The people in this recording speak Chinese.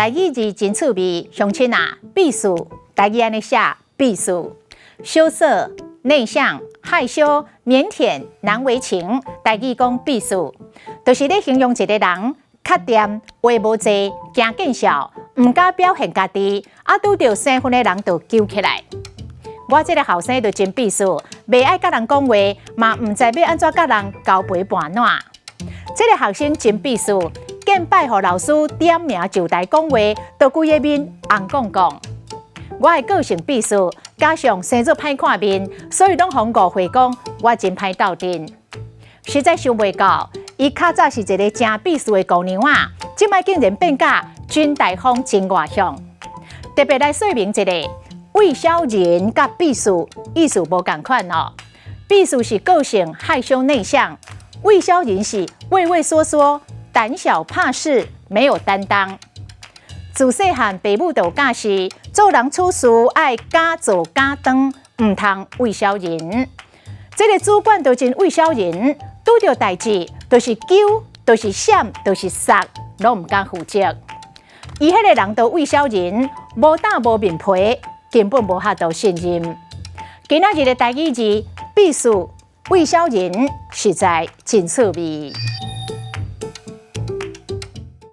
台语字真趣味，乡亲啊，避暑，台语安尼写，避暑，羞涩、内向、害羞、腼腆、难为情，台语讲避暑，就是咧形容一个人缺点，话无济，惊见笑，唔敢表现家己，拄着生分的人就揪起来。我这个后生就真避暑，袂爱甲人讲话，嘛唔知要安怎甲人交陪伴暖。这个学生真避暑，见拜互老师点名就台讲话，都规个面红讲讲。我的个性避暑，加上生做歹看面，所以拢互误会讲我真歹斗阵。实在想袂到，伊较早是一个真避暑的姑娘啊，即摆竟然变甲君大方真外向。特别来说明一下。魏小人甲避暑意思无同款哦。避暑是个性害羞内向，魏小人是畏畏缩缩、胆小怕事、没有担当。自细汉父母就教示，做人处事爱敢做敢当，唔通畏小人。这个主管就真畏小人，拄着代志就是揪，就是闪，就是杀，拢唔敢负责。伊迄个人都畏小人，无胆无面皮。根本无法度信任。今仔日的台语字避暑、魏小人实在真趣味。